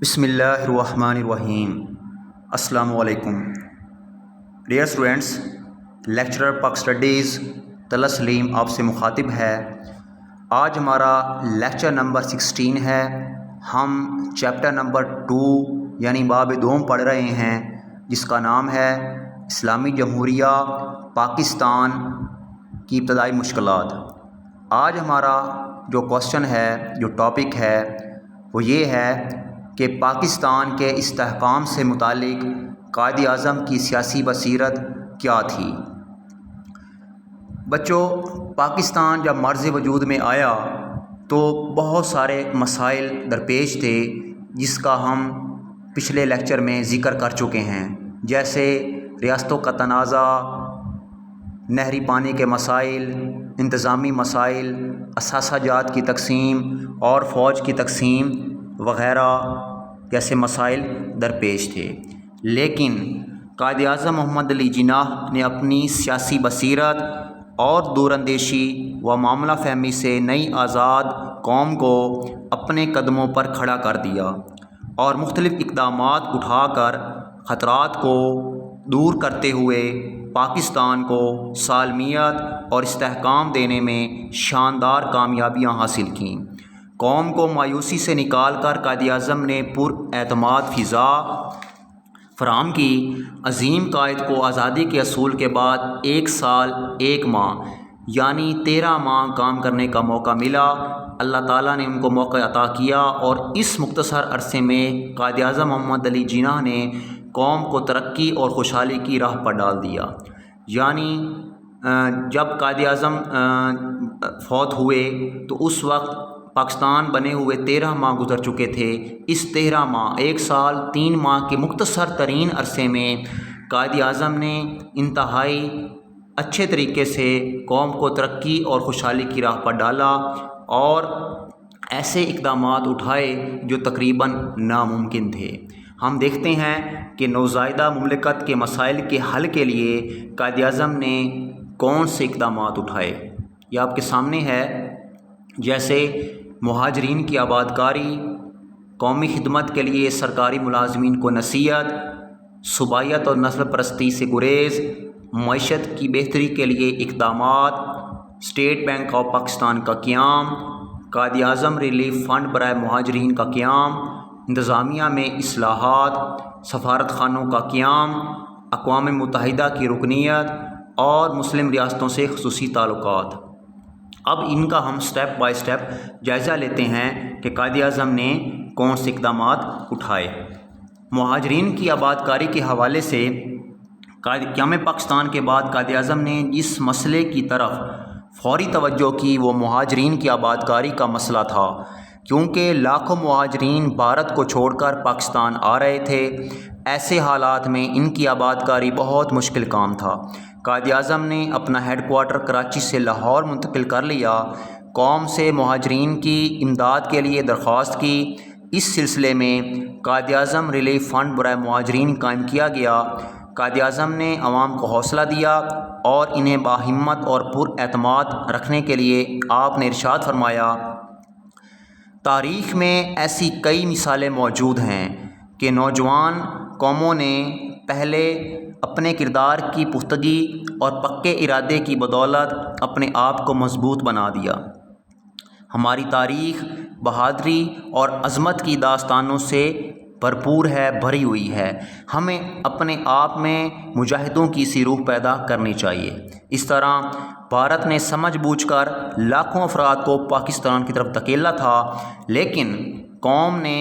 بسم اللہ الرحمن الرحیم۔ السلام علیکم ڈیئر اسٹوڈینٹس، لیکچرر پاک اسٹڈیز طلعت سلیم آپ سے مخاطب ہے۔ آج ہمارا لیکچر نمبر 16 ہے۔ ہم چیپٹر نمبر 2 یعنی باب دوم پڑھ رہے ہیں، جس کا نام ہے اسلامی جمہوریہ پاکستان کی ابتدائی مشکلات۔ آج ہمارا جو کوشچن ہے، جو ٹاپک ہے، وہ یہ ہے کہ پاکستان کے استحکام سے متعلق قائد اعظم کی سیاسی بصیرت کیا تھی۔ بچوں، پاکستان جب مرز وجود میں آیا تو بہت سارے مسائل درپیش تھے، جس کا ہم پچھلے لیکچر میں ذکر کر چکے ہیں، جیسے ریاستوں کا تنازع، نہری پانی کے مسائل، انتظامی مسائل، اثاثہ جات کی تقسیم اور فوج کی تقسیم وغیرہ جیسے مسائل درپیش تھے۔ لیکن قائد اعظم محمد علی جناح نے اپنی سیاسی بصیرت اور دور اندیشی و معاملہ فہمی سے نئی آزاد قوم کو اپنے قدموں پر کھڑا کر دیا اور مختلف اقدامات اٹھا کر خطرات کو دور کرتے ہوئے پاکستان کو سالمیت اور استحکام دینے میں شاندار کامیابیاں حاصل کیں۔ قوم کو مایوسی سے نکال کر قائد اعظم نے پر اعتماد فضا فراہم کی۔ عظیم قائد کو آزادی کے حصول کے بعد 1 سال 1 ماہ یعنی 13 ماہ کام کرنے کا موقع ملا۔ اللہ تعالیٰ نے ان کو موقع عطا کیا اور اس مختصر عرصے میں قائد اعظم محمد علی جناح نے قوم کو ترقی اور خوشحالی کی راہ پر ڈال دیا۔ یعنی جب قائد اعظم فوت ہوئے تو اس وقت پاکستان بنے ہوئے 13 ماہ گزر چکے تھے۔ اس 13 ماہ 1 سال 3 ماہ کے مختصر ترین عرصے میں قائد اعظم نے انتہائی اچھے طریقے سے قوم کو ترقی اور خوشحالی کی راہ پر ڈالا اور ایسے اقدامات اٹھائے جو تقریباً ناممکن تھے۔ ہم دیکھتے ہیں کہ نوزائیدہ مملکت کے مسائل کے حل کے لیے قائد اعظم نے کون سے اقدامات اٹھائے، یہ آپ کے سامنے ہے۔ جیسے مہاجرین کی آباد کاری، قومی خدمت کے لیے سرکاری ملازمین کو نصیحت، صوبائیت اور نسل پرستی سے گریز، معیشت کی بہتری کے لیے اقدامات، اسٹیٹ بینک آف پاکستان کا قیام، قائد اعظم ریلیف فنڈ برائے مہاجرین کا قیام، انتظامیہ میں اصلاحات، سفارت خانوں کا قیام، اقوام متحدہ کی رکنیت اور مسلم ریاستوں سے خصوصی تعلقات۔ اب ان کا ہم سٹیپ بائی سٹیپ جائزہ لیتے ہیں کہ قائد اعظم نے کون سے اقدامات اٹھائے۔ مہاجرین کی آباد کاری کے حوالے سے قیام پاکستان کے بعد قائد اعظم نے جس مسئلے کی طرف فوری توجہ کی وہ مہاجرین کی آباد کاری کا مسئلہ تھا، کیونکہ لاکھوں مہاجرین بھارت کو چھوڑ کر پاکستان آ رہے تھے۔ ایسے حالات میں ان کی آباد کاری بہت مشکل کام تھا۔ قائد اعظم نے اپنا ہیڈ کوارٹر کراچی سے لاہور منتقل کر لیا، قوم سے مہاجرین کی امداد کے لیے درخواست کی۔ اس سلسلے میں قائد اعظم ریلیف فنڈ برائے مہاجرین قائم کیا گیا۔ قائد اعظم نے عوام کو حوصلہ دیا اور انہیں باہمت اور پر اعتماد رکھنے کے لیے آپ نے ارشاد فرمایا، تاریخ میں ایسی کئی مثالیں موجود ہیں کہ نوجوان قوموں نے پہلے اپنے کردار کی پختگی اور پکے ارادے کی بدولت اپنے آپ کو مضبوط بنا دیا۔ ہماری تاریخ بہادری اور عظمت کی داستانوں سے بھرپور ہے، بھری ہوئی ہے۔ ہمیں اپنے آپ میں مجاہدوں کی سی روح پیدا کرنی چاہیے۔ اس طرح بھارت نے سمجھ بوجھ کر لاکھوں افراد کو پاکستان کی طرف دھکیلا تھا، لیکن قوم نے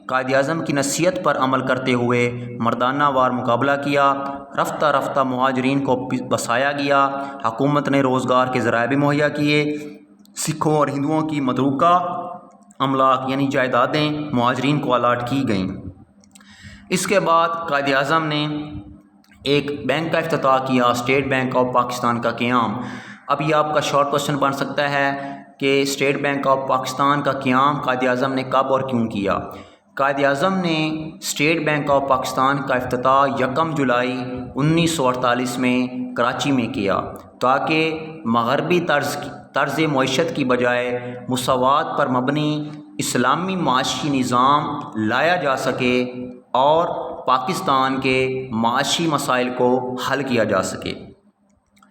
قائد اعظم کی نصیحت پر عمل کرتے ہوئے مردانہ وار مقابلہ کیا۔ رفتہ رفتہ مہاجرین کو بسایا گیا، حکومت نے روزگار کے ذرائع بھی مہیا کیے، سکھوں اور ہندوؤں کی متروکہ املاک یعنی جائیدادیں مہاجرین کو الاٹ کی گئیں۔ اس کے بعد قائد اعظم نے ایک بینک کا افتتاح کیا، اسٹیٹ بینک آف پاکستان کا قیام۔ اب یہ آپ کا شارٹ کوسچن بن سکتا ہے کہ اسٹیٹ بینک آف پاکستان کا قیام قائد اعظم نے کب اور کیوں کیا؟ قائد اعظم نے اسٹیٹ بینک آف پاکستان کا افتتاح 1 جولائی 1948 میں کراچی میں کیا، تاکہ مغربی طرز معیشت کی بجائے مساوات پر مبنی اسلامی معاشی نظام لایا جا سکے اور پاکستان کے معاشی مسائل کو حل کیا جا سکے۔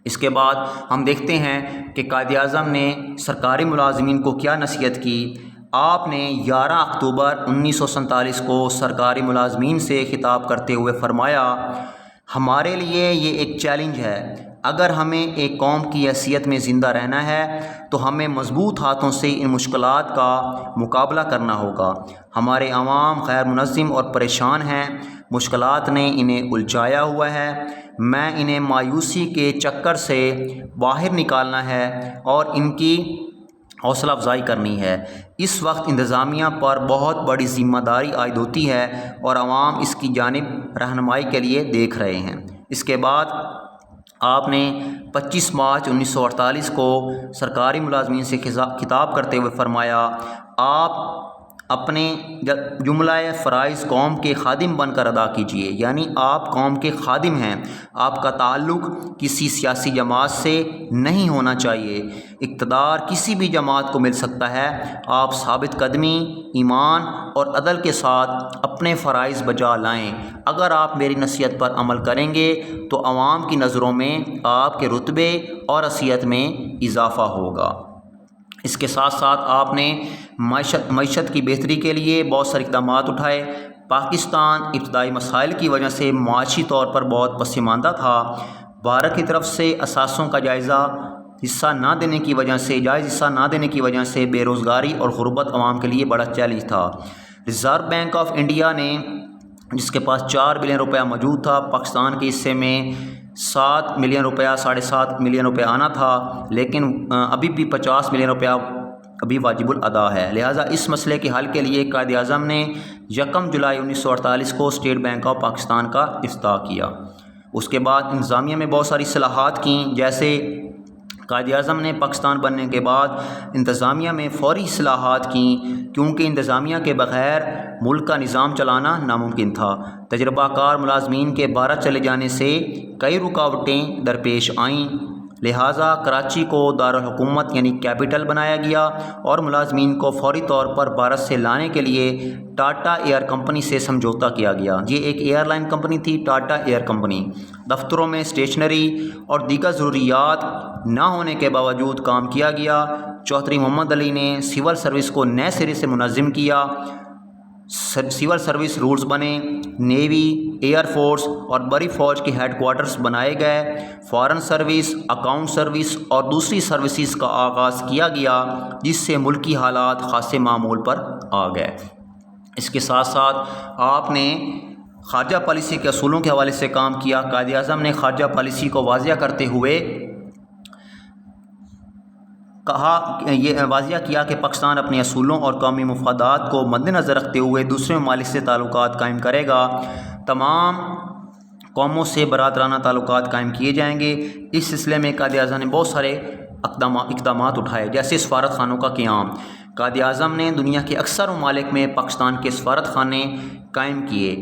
اس کے بعد ہم دیکھتے ہیں کہ قائد اعظم نے سرکاری ملازمین کو کیا نصیحت کی۔ آپ نے 11 اکتوبر 1947 کو سرکاری ملازمین سے خطاب کرتے ہوئے فرمایا، ہمارے لیے یہ ایک چیلنج ہے۔ اگر ہمیں ایک قوم کی حیثیت میں زندہ رہنا ہے تو ہمیں مضبوط ہاتھوں سے ان مشکلات کا مقابلہ کرنا ہوگا۔ ہمارے عوام غیر منظم اور پریشان ہیں، مشکلات نے انہیں الجھایا ہوا ہے۔ میں انہیں مایوسی کے چکر سے باہر نکالنا ہے اور ان کی حوصلہ افزائی کرنی ہے۔ اس وقت انتظامیہ پر بہت بڑی ذمہ داری عائد ہوتی ہے اور عوام اس کی جانب رہنمائی کے لیے دیکھ رہے ہیں۔ اس کے بعد آپ نے 25 مارچ 1948 کو سرکاری ملازمین سے خطاب کرتے ہوئے فرمایا، آپ اپنے جملہ فرائض قوم کے خادم بن کر ادا کیجیے، یعنی آپ قوم کے خادم ہیں۔ آپ کا تعلق کسی سیاسی جماعت سے نہیں ہونا چاہیے۔ اقتدار کسی بھی جماعت کو مل سکتا ہے۔ آپ ثابت قدمی، ایمان اور عدل کے ساتھ اپنے فرائض بجا لائیں۔ اگر آپ میری نصیحت پر عمل کریں گے تو عوام کی نظروں میں آپ کے رتبے اور حیثیت میں اضافہ ہوگا۔ اس کے ساتھ ساتھ آپ نے معیشت کی بہتری کے لیے بہت سارے اقدامات اٹھائے۔ پاکستان ابتدائی مسائل کی وجہ سے معاشی طور پر بہت پسماندہ تھا۔ بھارت کی طرف سے اثاثوں کا جائز حصہ نہ دینے کی وجہ سے بے روزگاری اور غربت عوام کے لیے بڑا چیلنج تھا۔ ریزرو بینک آف انڈیا نے، جس کے پاس 4 بلین روپیہ موجود تھا، پاکستان کے حصے میں 7 ملین روپیہ 7.5 ملین روپیہ آنا تھا، لیکن ابھی بھی 50 ملین روپیہ ابھی واجب الادا ہے۔ لہٰذا اس مسئلے کے حل کے لیے قائد اعظم نے 1 جولائی 1948 کو اسٹیٹ بینک آف پاکستان کا افتتاح کیا۔ اس کے بعد انتظامیہ میں بہت ساری اصلاحات کیں، جیسے قائد اعظم نے پاکستان بننے کے بعد انتظامیہ میں فوری اصلاحات کیں، کیونکہ انتظامیہ کے بغیر ملک کا نظام چلانا ناممکن تھا۔ تجربہ کار ملازمین کے بھارت چلے جانے سے کئی رکاوٹیں درپیش آئیں، لہٰذا کراچی کو دارالحکومت یعنی کیپٹل بنایا گیا اور ملازمین کو فوری طور پر بھارت سے لانے کے لیے ٹاٹا ایئر کمپنی سے سمجھوتہ کیا گیا۔ یہ ایک ایئر لائن کمپنی تھی، ٹاٹا ایئر کمپنی۔ دفتروں میں اسٹیشنری اور دیگر ضروریات نہ ہونے کے باوجود کام کیا گیا۔ چوہدری محمد علی نے سول سروس کو نئے سرے سے منظم کیا۔ سول سروس رولز بنے، نیوی، ایئر فورس اور بڑی فوج کے ہیڈ کوارٹرز بنائے گئے، فارن سروس، اکاؤنٹ سروس اور دوسری سروسز کا آغاز کیا گیا، جس سے ملکی حالات خاصے معمول پر آ گئے۔ اس کے ساتھ ساتھ آپ نے خارجہ پالیسی کے اصولوں کے حوالے سے کام کیا۔ قائد اعظم نے خارجہ پالیسی کو واضح کرتے ہوئے واضح کیا کہ پاکستان اپنے اصولوں اور قومی مفادات کو مد نظر رکھتے ہوئے دوسرے ممالک سے تعلقات قائم کرے گا۔ تمام قوموں سے برادرانہ تعلقات قائم کیے جائیں گے۔ اس سلسلے میں قائد اعظم نے بہت سارے اقدامات اٹھائے، جیسے سفارت خانوں کا قیام۔ قائد اعظم نے دنیا کے اکثر ممالک میں پاکستان کے سفارت خانے قائم کیے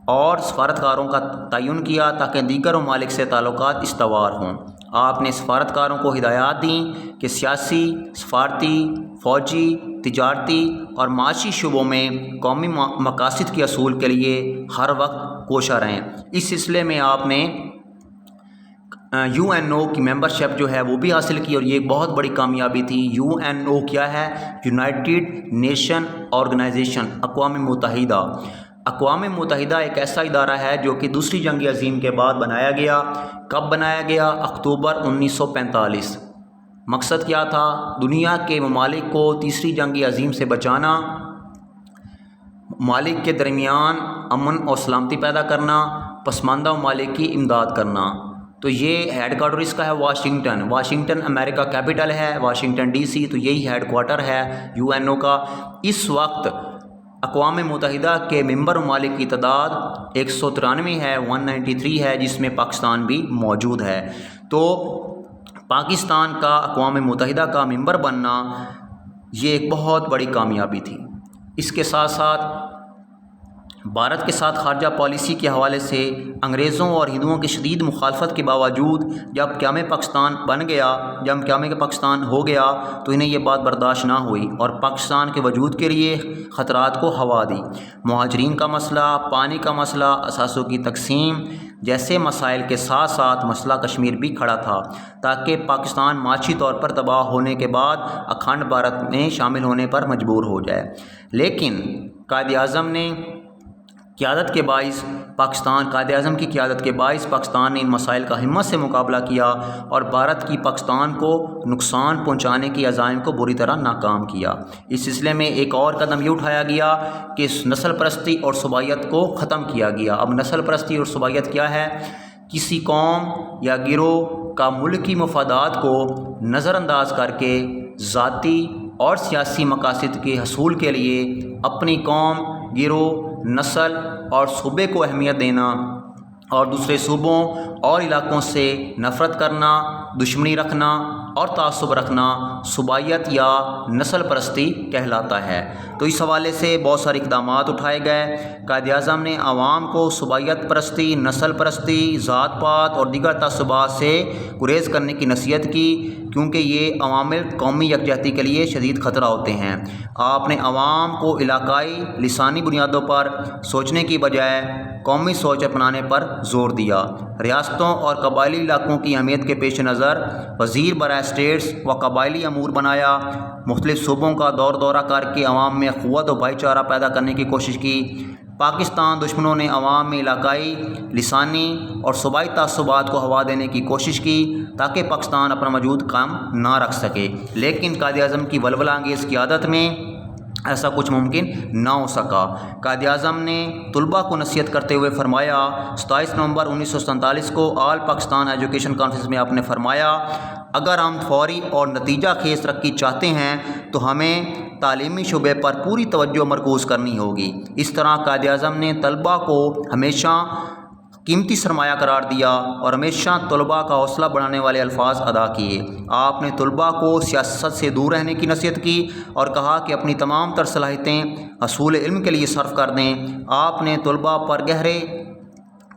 اور سفارتکاروں کا تعین کیا تاکہ دیگر ممالک سے تعلقات استوار ہوں۔ آپ نے سفارتکاروں کو ہدایات دیں کہ سیاسی، سفارتی، فوجی، تجارتی اور معاشی شعبوں میں قومی مقاصد کے اصول کے لیے ہر وقت کوشاں رہیں۔ اس سلسلے میں آپ نے UN کی ممبرشپ جو ہے وہ بھی حاصل کی، اور یہ ایک بہت بڑی کامیابی تھی۔ UN کیا ہے؟ یونائٹڈ نیشن آرگنائزیشن، اقوام متحدہ۔ اقوام متحدہ ایک ایسا ادارہ ہے جو کہ دوسری جنگ عظیم کے بعد بنایا گیا۔ کب بنایا گیا؟ اکتوبر 1945۔ مقصد کیا تھا؟ دنیا کے ممالک کو تیسری جنگ عظیم سے بچانا، ممالک کے درمیان امن اور سلامتی پیدا کرنا، پسماندہ ممالک کی امداد کرنا۔ تو یہ ہیڈ کوارٹر اس کا ہے واشنگٹن امریکہ کیپٹل ہے، واشنگٹن DC، تو یہی ہیڈ کوارٹر ہے UN کا۔ اس وقت اقوام متحدہ کے ممبر ممالک کی تعداد 193 ہے، 193 ہے، جس میں پاکستان بھی موجود ہے۔ تو پاکستان کا اقوام متحدہ کا ممبر بننا یہ ایک بہت بڑی کامیابی تھی۔ اس کے ساتھ ساتھ بھارت کے ساتھ خارجہ پالیسی کے حوالے سے انگریزوں اور ہندوؤں کی شدید مخالفت کے باوجود جب قیام پاکستان ہو گیا تو انہیں یہ بات برداشت نہ ہوئی اور پاکستان کے وجود کے لیے خطرات کو ہوا دی۔ مہاجرین کا مسئلہ، پانی کا مسئلہ، اثاثوں کی تقسیم جیسے مسائل کے ساتھ ساتھ مسئلہ کشمیر بھی کھڑا تھا تاکہ پاکستان معاشی طور پر تباہ ہونے کے بعد اکھنڈ بھارت میں شامل ہونے پر مجبور ہو جائے۔ لیکن قائد اعظم کی قیادت کے باعث پاکستان نے ان مسائل کا ہمت سے مقابلہ کیا اور بھارت کی پاکستان کو نقصان پہنچانے کی عزائم کو بری طرح ناکام کیا۔ اس سلسلے میں ایک اور قدم یہ اٹھایا گیا کہ نسل پرستی اور صوبائیت کو ختم کیا گیا۔ اب نسل پرستی اور صوبائیت کیا ہے؟ کسی قوم یا گروہ کا ملکی مفادات کو نظر انداز کر کے ذاتی اور سیاسی مقاصد کے حصول کے لیے اپنی قوم، گروہ، نسل اور صوبے کو اہمیت دینا اور دوسرے صوبوں اور علاقوں سے نفرت کرنا، دشمنی رکھنا اور تعصب رکھنا صوبائیت یا نسل پرستی کہلاتا ہے۔ تو اس حوالے سے بہت سارے اقدامات اٹھائے گئے۔ قائد اعظم نے عوام کو صوبائیت پرستی، نسل پرستی، ذات پات اور دیگر تعصبات سے گریز کرنے کی نصیحت کی کیونکہ یہ عوامل قومی یکجہتی کے لیے شدید خطرہ ہوتے ہیں۔ آپ نے عوام کو علاقائی لسانی بنیادوں پر سوچنے کی بجائے قومی سوچ اپنانے پر زور دیا۔ ریاستوں اور قبائلی علاقوں کی اہمیت کے پیش نظر وزیر برائے اسٹیٹس و قبائلی امور بنایا۔ مختلف صوبوں کا دورہ کر کے عوام میں اخوت و بھائی چارہ پیدا کرنے کی کوشش کی۔ پاکستان دشمنوں نے عوام میں علاقائی، لسانی اور صوبائی تعصبات کو ہوا دینے کی کوشش کی تاکہ پاکستان اپنا وجود قائم نہ رکھ سکے، لیکن قائد اعظم کی ولولہ انگیز قیادت میں ایسا کچھ ممکن نہ ہو سکا۔ قائد اعظم نے طلباء کو نصیحت کرتے ہوئے فرمایا، 27 نومبر 1947 کو آل پاکستان ایجوکیشن کانفرنس میں آپ نے فرمایا، اگر ہم فوری اور نتیجہ خیز ترقی چاہتے ہیں تو ہمیں تعلیمی شعبے پر پوری توجہ مرکوز کرنی ہوگی۔ اس طرح قائد اعظم نے طلباء کو ہمیشہ قیمتی سرمایہ قرار دیا اور ہمیشہ طلباء کا حوصلہ بڑھانے والے الفاظ ادا کیے۔ آپ نے طلباء کو سیاست سے دور رہنے کی نصیحت کی اور کہا کہ اپنی تمام تر صلاحیتیں حصول علم کے لیے صرف کر دیں۔ آپ نے طلباء پر گہرے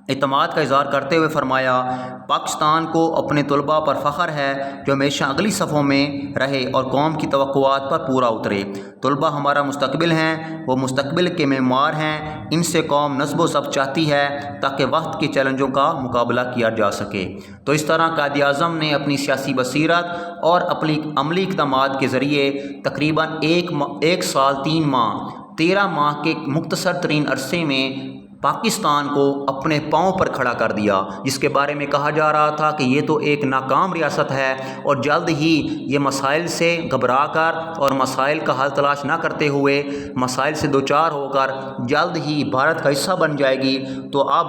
اعتماد کا اظہار کرتے ہوئے فرمایا، پاکستان کو اپنے طلباء پر فخر ہے جو ہمیشہ اگلی صفوں میں رہے اور قوم کی توقعات پر پورا اترے۔ طلباء ہمارا مستقبل ہیں، وہ مستقبل کے معمار ہیں، ان سے قوم نصب و ضبط چاہتی ہے تاکہ وقت کے چیلنجوں کا مقابلہ کیا جا سکے۔ تو اس طرح قائد اعظم نے اپنی سیاسی بصیرت اور اپنی عملی اقدامات کے ذریعے تقریباً 1 سال 3 ماہ 13 ماہ کے مختصر ترین عرصے میں پاکستان کو اپنے پاؤں پر کھڑا کر دیا، جس کے بارے میں کہا جا رہا تھا کہ یہ تو ایک ناکام ریاست ہے اور جلد ہی یہ مسائل سے گھبرا کر اور مسائل کا حل تلاش نہ کرتے ہوئے مسائل سے دوچار ہو کر جلد ہی بھارت کا حصہ بن جائے گی۔ تو اب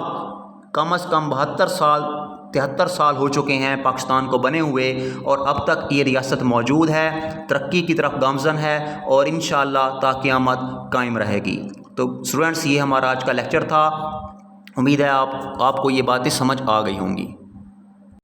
کم از کم 73 سال ہو چکے ہیں پاکستان کو بنے ہوئے اور اب تک یہ ریاست موجود ہے، ترقی کی طرف گامزن ہے اور انشاءاللہ تا قیامت قائم رہے گی۔ تو اسٹوڈنٹس، یہ ہمارا آج کا لیکچر تھا۔ امید ہے آپ کو یہ باتیں سمجھ آ گئی ہوں گی۔